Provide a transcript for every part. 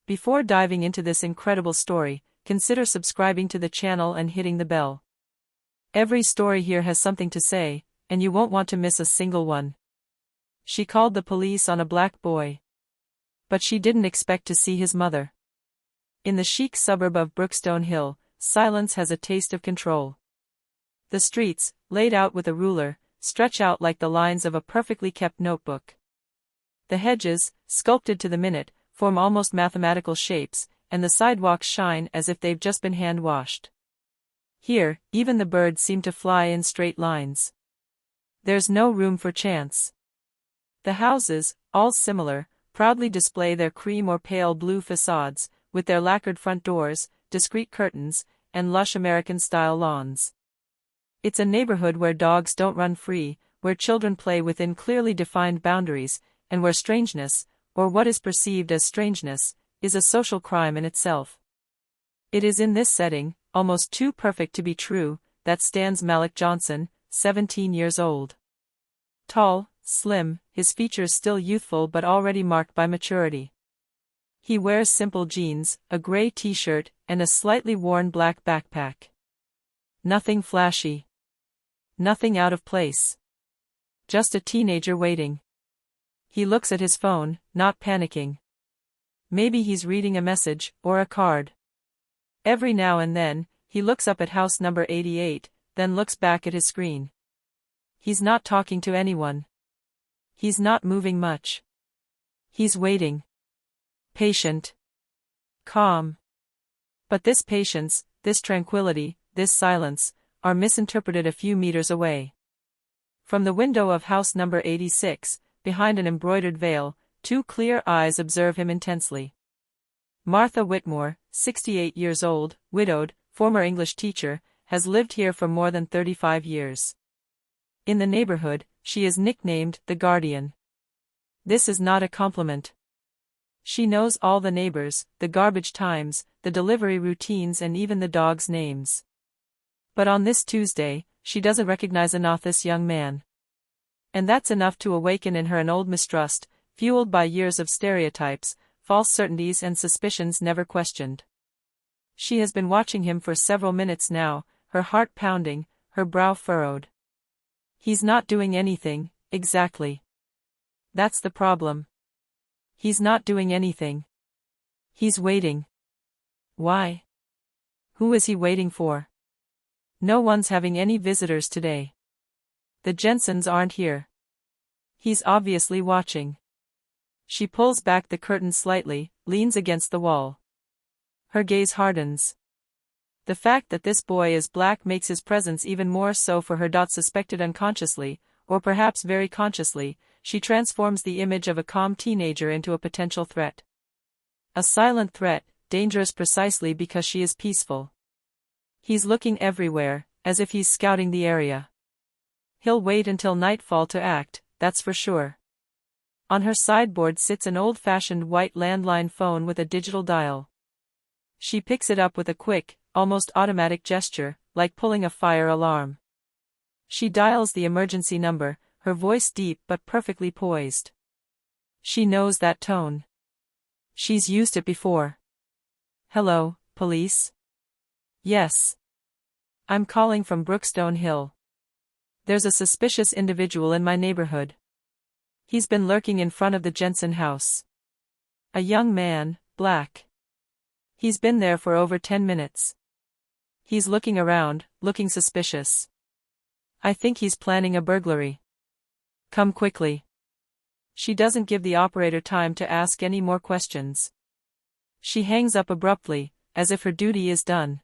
Before diving into this incredible story, consider subscribing to the channel and hitting the bell. Every story here has something to say, and you won't want to miss a single one. She called the police on a black boy. But she didn't expect to see his mother. In the chic suburb of Brookstone Hill, silence has a taste of control. The streets, laid out with a ruler, stretch out like the lines of a perfectly kept notebook. The hedges, sculpted to the minute, form almost mathematical shapes, and the sidewalks shine as if they've just been hand-washed. Here, even the birds seem to fly in straight lines. There's no room for chance. The houses, all similar, proudly display their cream or pale blue facades, with their lacquered front doors, discreet curtains, and lush American-style lawns. It's a neighborhood where dogs don't run free, where children play within clearly defined boundaries, and where strangeness, or what is perceived as strangeness, is a social crime in itself. It is in this setting, almost too perfect to be true, that stands Malik Johnson, 17 years old. Tall, slim, his features still youthful but already marked by maturity. He wears simple jeans, a gray t-shirt, and a slightly worn black backpack. Nothing flashy. Nothing out of place. Just a teenager waiting. He looks at his phone, not panicking. Maybe he's reading a message, or a card. Every now and then, he looks up at house number 88, then looks back at his screen. He's not talking to anyone. He's not moving much. He's waiting. Patient. Calm. But this patience, this tranquility, this silence, are misinterpreted a few meters away. From the window of house number 86, behind an embroidered veil, two clear eyes observe him intensely. Martha Whitmore, 68 years old, widowed, former English teacher, has lived here for more than 35 years. In the neighborhood, she is nicknamed the Guardian. This is not a compliment. She knows all the neighbors, the garbage times, the delivery routines, and even the dogs' names. But on this Tuesday, she doesn't recognize this young man. And that's enough to awaken in her an old mistrust, fueled by years of stereotypes, false certainties and suspicions never questioned. She has been watching him for several minutes now, her heart pounding, her brow furrowed. He's not doing anything, exactly. That's the problem. He's not doing anything. He's waiting. Why? Who is he waiting for? No one's having any visitors today. The Jensens aren't here. He's obviously watching. She pulls back the curtain slightly, leans against the wall. Her gaze hardens. The fact that this boy is black makes his presence even more so for her. Suspected unconsciously, or perhaps very consciously, she transforms the image of a calm teenager into a potential threat. A silent threat, dangerous precisely because she is peaceful. He's looking everywhere, as if he's scouting the area. He'll wait until nightfall to act, that's for sure. On her sideboard sits an old-fashioned white landline phone with a digital dial. She picks it up with a quick, almost automatic gesture, like pulling a fire alarm. She dials the emergency number, her voice deep but perfectly poised. She knows that tone. She's used it before. Hello, police? Yes. I'm calling from Brookstone Hill. There's a suspicious individual in my neighborhood. He's been lurking in front of the Jensen house. A young man, black. He's been there for over 10 minutes. He's looking around, looking suspicious. I think he's planning a burglary. Come quickly. She doesn't give the operator time to ask any more questions. She hangs up abruptly, as if her duty is done.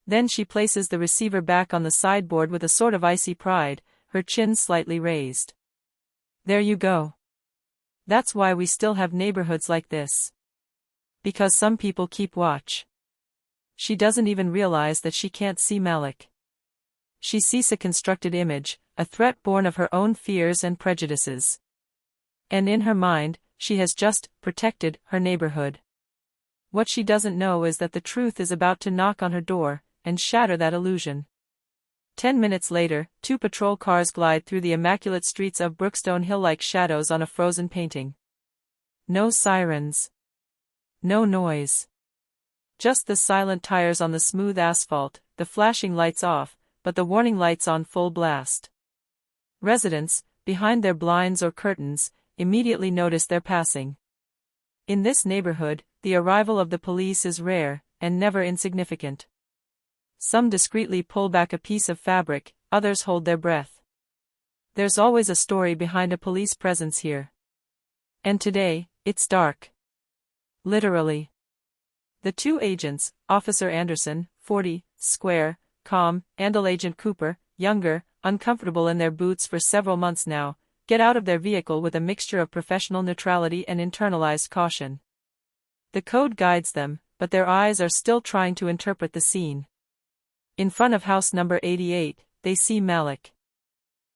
Then she places the receiver back on the sideboard with a sort of icy pride, her chin slightly raised. There you go. That's why we still have neighborhoods like this. Because some people keep watch. She doesn't even realize that she can't see Malik. She sees a constructed image, a threat born of her own fears and prejudices. And in her mind, she has just protected her neighborhood. What she doesn't know is that the truth is about to knock on her door and shatter that illusion. 10 minutes later, 2 patrol cars glide through the immaculate streets of Brookstone Hill like shadows on a frozen painting. No sirens. No noise. Just the silent tires on the smooth asphalt, the flashing lights off, but the warning lights on full blast. Residents, behind their blinds or curtains, immediately notice their passing. In this neighborhood, the arrival of the police is rare, and never insignificant. Some discreetly pull back a piece of fabric, others hold their breath. There's always a story behind a police presence here. And today, it's dark. Literally. The two agents, Officer Anderson, 40, square, calm, and Agent Cooper, younger, uncomfortable in their boots for several months now, get out of their vehicle with a mixture of professional neutrality and internalized caution. The code guides them, but their eyes are still trying to interpret the scene. In front of house number 88, they see Malik.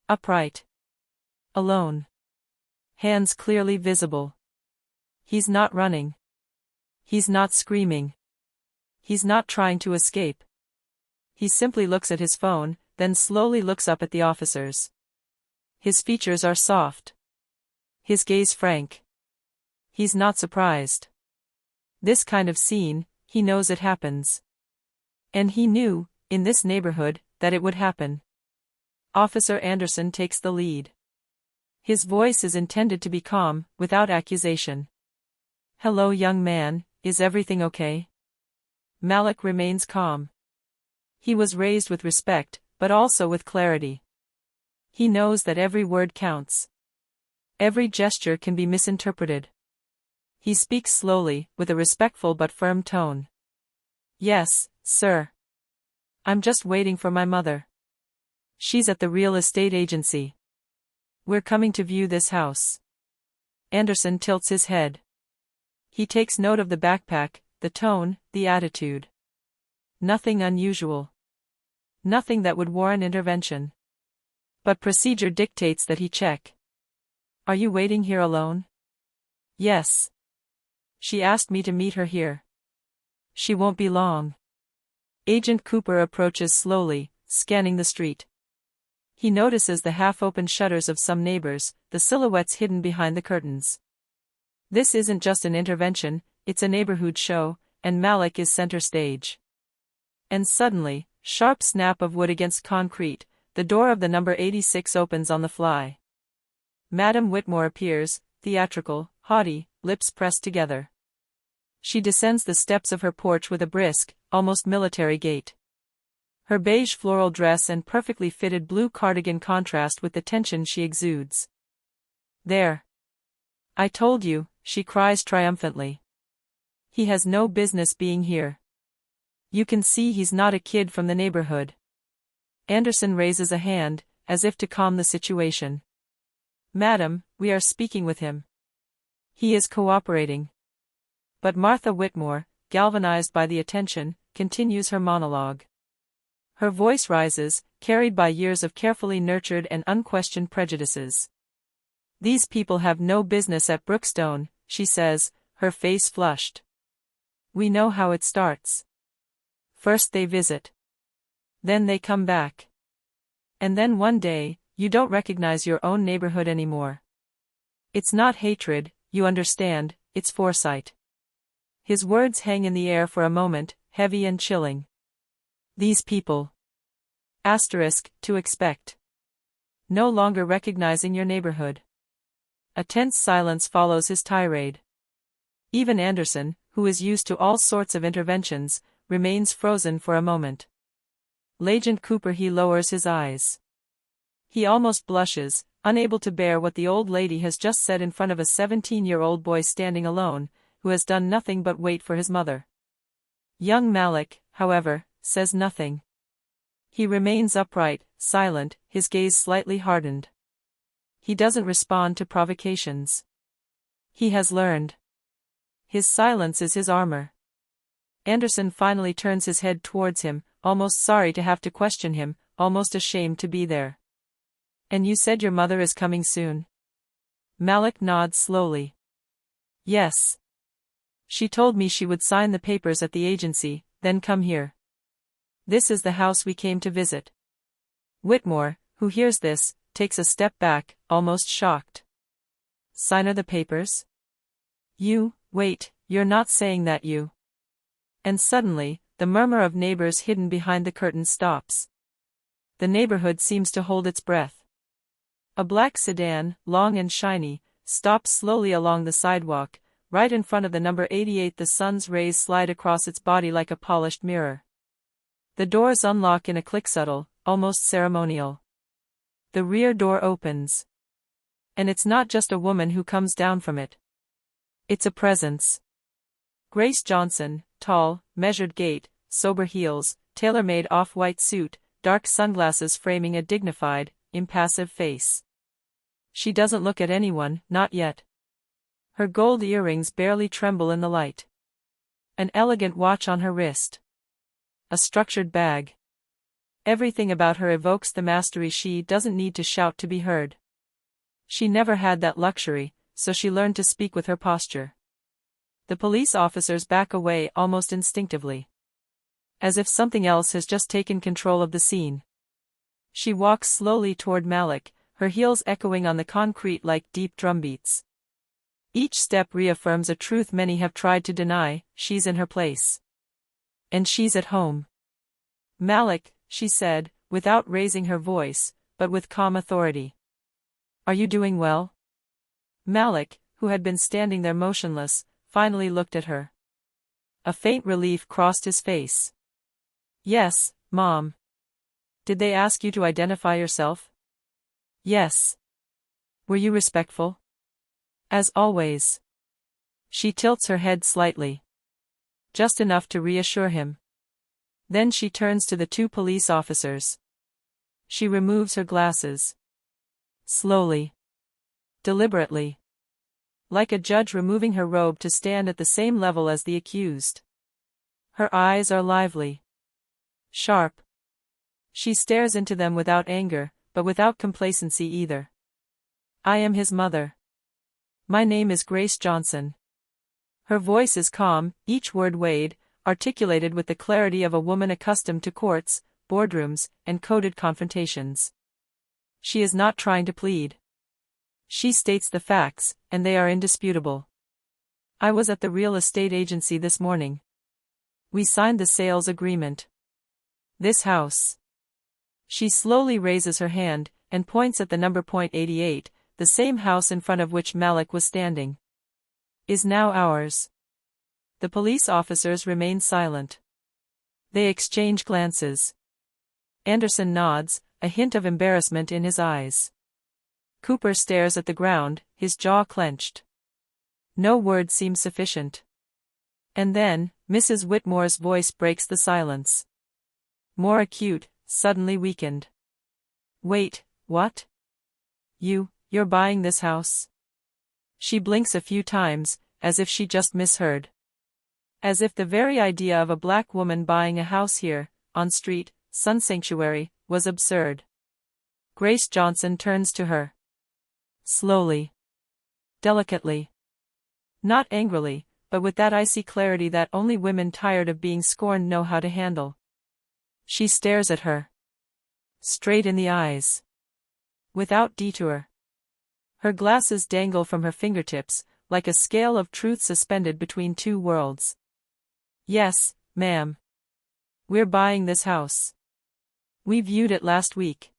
Upright. Alone. Hands clearly visible. He's not running. He's not screaming. He's not trying to escape. He simply looks at his phone, then slowly looks up at the officers. His features are soft. His gaze frank. He's not surprised. This kind of scene, he knows it happens. And he knew, in this neighborhood, that it would happen. Officer Anderson takes the lead. His voice is intended to be calm, without accusation. "Hello, young man, is everything okay?" Malik remains calm. He was raised with respect, but also with clarity. He knows that every word counts. Every gesture can be misinterpreted. He speaks slowly, with a respectful but firm tone. "Yes, sir. I'm just waiting for my mother. She's at the real estate agency. We're coming to view this house." Anderson tilts his head. He takes note of the backpack, the tone, the attitude. Nothing unusual. Nothing that would warrant intervention. But procedure dictates that he check. "Are you waiting here alone?" "Yes. She asked me to meet her here. She won't be long." Agent Cooper approaches slowly, scanning the street. He notices the half-open shutters of some neighbors, the silhouettes hidden behind the curtains. This isn't just an intervention, it's a neighborhood show, and Malik is center stage. And suddenly, sharp snap of wood against concrete, the door of the number 86 opens on the fly. Madam Whitmore appears, theatrical, haughty, lips pressed together. She descends the steps of her porch with a brisk, almost military gait. Her beige floral dress and perfectly fitted blue cardigan contrast with the tension she exudes. "There. I told you," she cries triumphantly. "He has no business being here. You can see he's not a kid from the neighborhood." Anderson raises a hand, as if to calm the situation. "Madam, we are speaking with him. He is cooperating." But Martha Whitmore, galvanized by the attention, continues her monologue. Her voice rises, carried by years of carefully nurtured and unquestioned prejudices. "These people have no business at Brookstone," she says, her face flushed. "We know how it starts. First they visit. Then they come back. And then one day, you don't recognize your own neighborhood anymore. It's not hatred, you understand, it's foresight." His words hang in the air for a moment, heavy and chilling. "These people. To expect. No longer recognizing your neighborhood." A tense silence follows his tirade. Even Anderson, who is used to all sorts of interventions, remains frozen for a moment. Agent Cooper, he lowers his eyes. He almost blushes, unable to bear what the old lady has just said in front of a 17-year-old boy standing alone, who has done nothing but wait for his mother. Young Malik, however, says nothing. He remains upright, silent, his gaze slightly hardened. He doesn't respond to provocations. He has learned. His silence is his armor. Anderson finally turns his head towards him, almost sorry to have to question him, almost ashamed to be there. "And you said your mother is coming soon?" Malik nods slowly. "Yes. She told me she would sign the papers at the agency, then come here. This is the house we came to visit." Whitmore, who hears this, takes a step back, almost shocked. "Sign her the papers? You, wait, You're not saying that you. And suddenly, the murmur of neighbors hidden behind the curtain stops. The neighborhood seems to hold its breath. A black sedan, long and shiny, stops slowly along the sidewalk, right in front of the number 88. The sun's rays slide across its body like a polished mirror. The doors unlock in a click, subtle, almost ceremonial. The rear door opens. And it's not just a woman who comes down from it. It's a presence. Grace Johnson, tall, measured gait, sober heels, tailor-made off-white suit, dark sunglasses framing a dignified, impassive face. She doesn't look at anyone, not yet. Her gold earrings barely tremble in the light. An elegant watch on her wrist. A structured bag. Everything about her evokes the mastery. She doesn't need to shout to be heard. She never had that luxury, so she learned to speak with her posture. The police officers back away almost instinctively. As if something else has just taken control of the scene. She walks slowly toward Malik, her heels echoing on the concrete like deep drumbeats. Each step reaffirms a truth many have tried to deny: she's in her place. And she's at home. Malik, she said, without raising her voice, but with calm authority. Are you doing well? Malik, who had been standing there motionless, finally looked at her. A faint relief crossed his face. Yes, Mom. Did they ask you to identify yourself? Yes. Were you respectful? As always. She tilts her head slightly. Just enough to reassure him. Then she turns to the two police officers. She removes her glasses. Slowly. Deliberately. Like a judge removing her robe to stand at the same level as the accused. Her eyes are lively. Sharp. She stares into them without anger, but without complacency either. I am his mother. My name is Grace Johnson. Her voice is calm, each word weighed, articulated with the clarity of a woman accustomed to courts, boardrooms, and coded confrontations. She is not trying to plead. She states the facts, and they are indisputable. I was at the real estate agency this morning. We signed the sales agreement. This house. She slowly raises her hand, and points at the number .88, the same house in front of which Malik was standing. Is now ours. The police officers remain silent. They exchange glances. Anderson nods, a hint of embarrassment in his eyes. Cooper stares at the ground, his jaw clenched. No word seems sufficient. And then, Mrs. Whitmore's voice breaks the silence. More acute, suddenly weakened. Wait, what? You're buying this house? She blinks a few times, as if she just misheard. As if the very idea of a black woman buying a house here, on Street, Sun Sanctuary, was absurd. Grace Johnson turns to her. Slowly. Delicately. Not angrily, but with that icy clarity that only women tired of being scorned know how to handle. She stares at her. Straight in the eyes. Without detour. Her glasses dangle from her fingertips, like a scale of truth suspended between two worlds. Yes, ma'am. We're buying this house. We viewed it last week.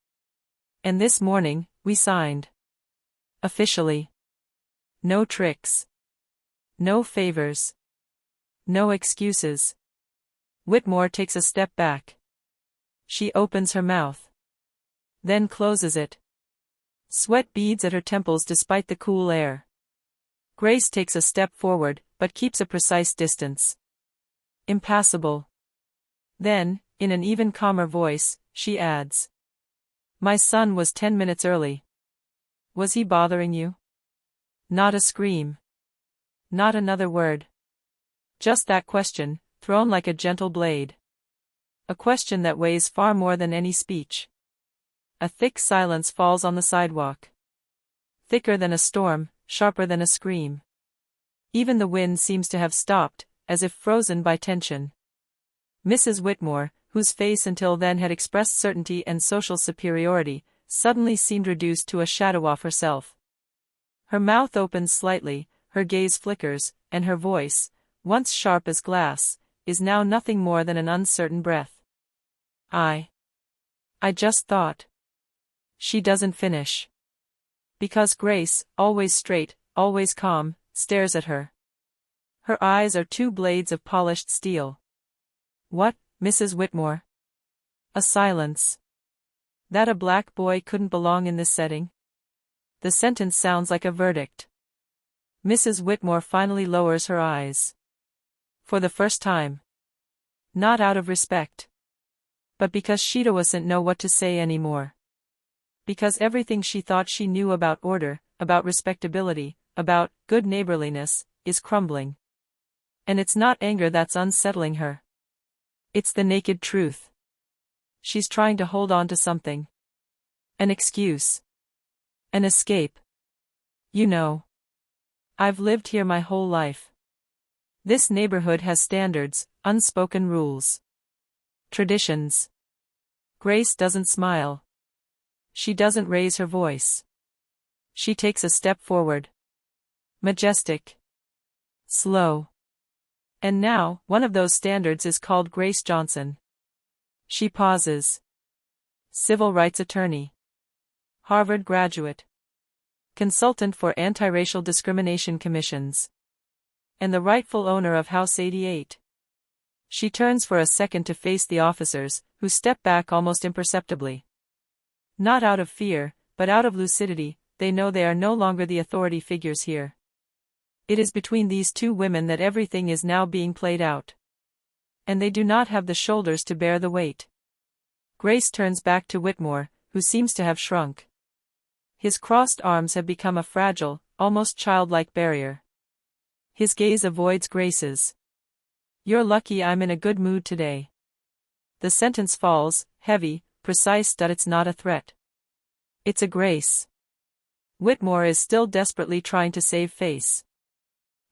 And this morning, we signed. Officially. No tricks. No favors. No excuses. Whitmore takes a step back. She opens her mouth. Then closes it. Sweat beads at her temples despite the cool air. Grace takes a step forward, but keeps a precise distance. Impassable. Then, in an even calmer voice, she adds. My son was 10 minutes early. Was he bothering you? Not a scream. Not another word. Just that question, thrown like a gentle blade. A question that weighs far more than any speech. A thick silence falls on the sidewalk. Thicker than a storm, sharper than a scream. Even the wind seems to have stopped, as if frozen by tension. Mrs. Whitmore, whose face until then had expressed certainty and social superiority, suddenly seemed reduced to a shadow of herself. Her mouth opens slightly, her gaze flickers, and her voice, once sharp as glass, is now nothing more than an uncertain breath. I just thought. She doesn't finish. Because Grace, always straight, always calm, stares at her. Her eyes are two blades of polished steel. What, Mrs. Whitmore? A silence. That a black boy couldn't belong in this setting? The sentence sounds like a verdict. Mrs. Whitmore finally lowers her eyes. For the first time. Not out of respect. But because she doesn't know what to say anymore. Because everything she thought she knew about order, about respectability, about good neighborliness, is crumbling. And it's not anger that's unsettling her. It's the naked truth. She's trying to hold on to something. An excuse. An escape. You know. I've lived here my whole life. This neighborhood has standards, unspoken rules. Traditions. Grace doesn't smile. She doesn't raise her voice. She takes a step forward. Majestic. Slow. And now, one of those standards is called Grace Johnson. She pauses. Civil rights attorney. Harvard graduate. Consultant for anti-racial discrimination commissions. And the rightful owner of House 88. She turns for a second to face the officers, who step back almost imperceptibly. Not out of fear, but out of lucidity, they know they are no longer the authority figures here. It is between these two women that everything is now being played out. And they do not have the shoulders to bear the weight. Grace turns back to Whitmore, who seems to have shrunk. His crossed arms have become a fragile, almost childlike barrier. His gaze avoids Grace's. You're lucky I'm in a good mood today. The sentence falls, heavy, precise that it's not a threat. It's a grace. Whitmore is still desperately trying to save face.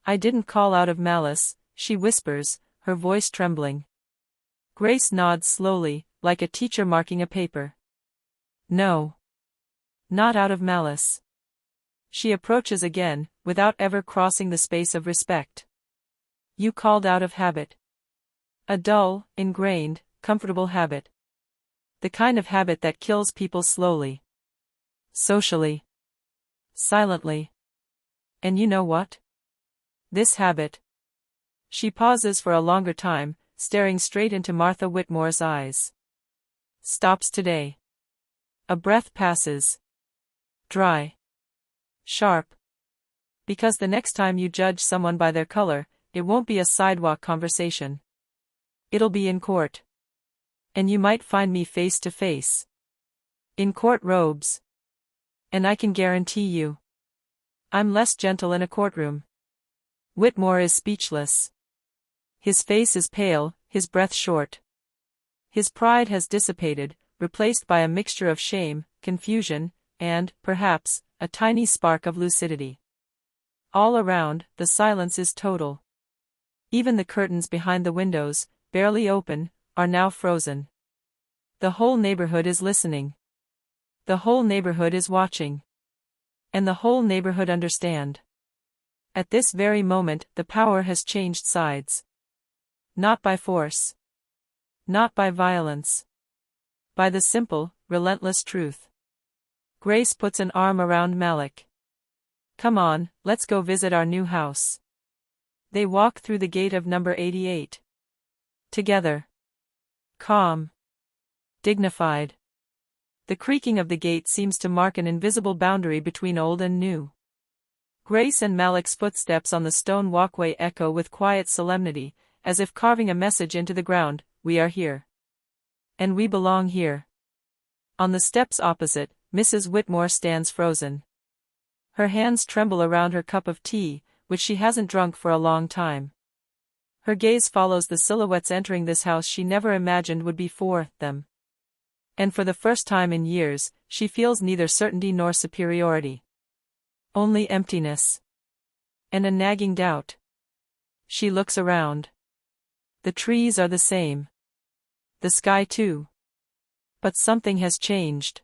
I didn't call out of malice, she whispers, her voice trembling. Grace nods slowly, like a teacher marking a paper. No. Not out of malice. She approaches again, without ever crossing the space of respect. You called out of habit. A dull, ingrained, comfortable habit. The kind of habit that kills people slowly. Socially. Silently. And you know what? This habit. She pauses for a longer time, staring straight into Martha Whitmore's eyes. Stops today. A breath passes. Dry. Sharp. Because the next time you judge someone by their color, it won't be a sidewalk conversation. It'll be in court. And you might find me face to face. In court robes. And I can guarantee you, I'm less gentle in a courtroom. Whitmore is speechless. His face is pale, his breath short. His pride has dissipated, replaced by a mixture of shame, confusion, and, perhaps, a tiny spark of lucidity. All around, the silence is total. Even the curtains behind the windows, barely open, are now frozen. The whole neighborhood is listening. The whole neighborhood is watching. And the whole neighborhood understand. At this very moment, the power has changed sides. Not by force. Not by violence. By the simple, relentless truth. Grace puts an arm around Malik. Come on, let's go visit our new house. They walk through the gate of number 88. Together. Calm. Dignified. The creaking of the gate seems to mark an invisible boundary between old and new. Grace and Malik's footsteps on the stone walkway echo with quiet solemnity, as if carving a message into the ground. We are here. And we belong here. On the steps opposite, Mrs. Whitmore stands frozen. Her hands tremble around her cup of tea, which she hasn't drunk for a long time. Her gaze follows the silhouettes entering this house she never imagined would be for them. And for the first time in years, she feels neither certainty nor superiority. Only emptiness. And a nagging doubt. She looks around. The trees are the same. The sky too. But something has changed.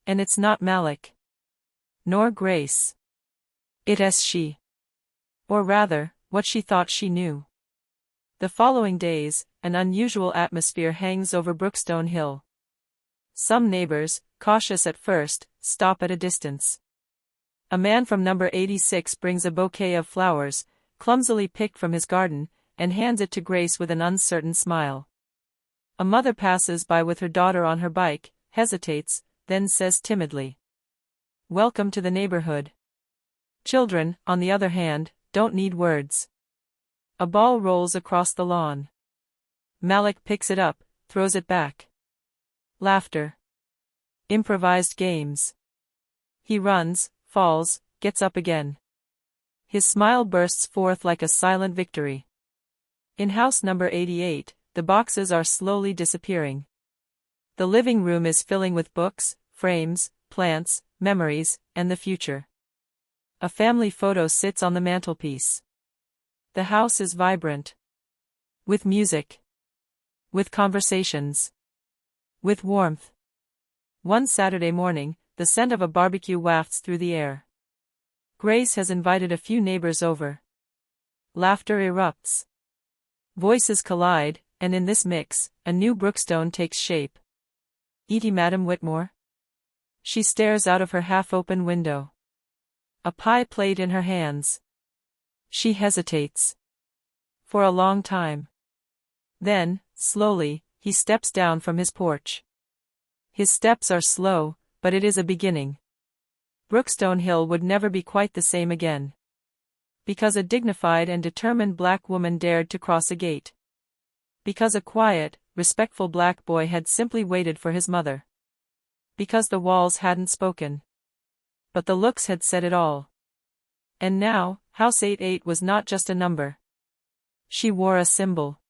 And it's not Malik. Nor Grace. It is she. Or rather, what she thought she knew. The following days, an unusual atmosphere hangs over Brookstone Hill. Some neighbors, cautious at first, stop at a distance. A man from number 86 brings a bouquet of flowers, clumsily picked from his garden, and hands it to Grace with an uncertain smile. A mother passes by with her daughter on her bike, hesitates, then says timidly, "Welcome to the neighborhood." Children, on the other hand, don't need words. A ball rolls across the lawn. Malik picks it up, throws it back. Laughter. Improvised games. He runs, falls, gets up again. His smile bursts forth like a silent victory. In house number 88, the boxes are slowly disappearing. The living room is filling with books, frames, plants, memories, and the future. A family photo sits on the mantelpiece. The house is vibrant. With music. With conversations. With warmth. One Saturday morning, the scent of a barbecue wafts through the air. Grace has invited a few neighbors over. Laughter erupts. Voices collide, and in this mix, a new Brookstone takes shape. "Eaty Madam Whitmore?" She stares out of her half-open window. A pie plate in her hands. She hesitates. For a long time. Then, slowly, he steps down from his porch. His steps are slow, but it is a beginning. Brookstone Hill would never be quite the same again. Because a dignified and determined black woman dared to cross a gate. Because a quiet, respectful black boy had simply waited for his mother. Because the walls hadn't spoken. But the looks had said it all. And now, House 88 was not just a number. She wore a symbol.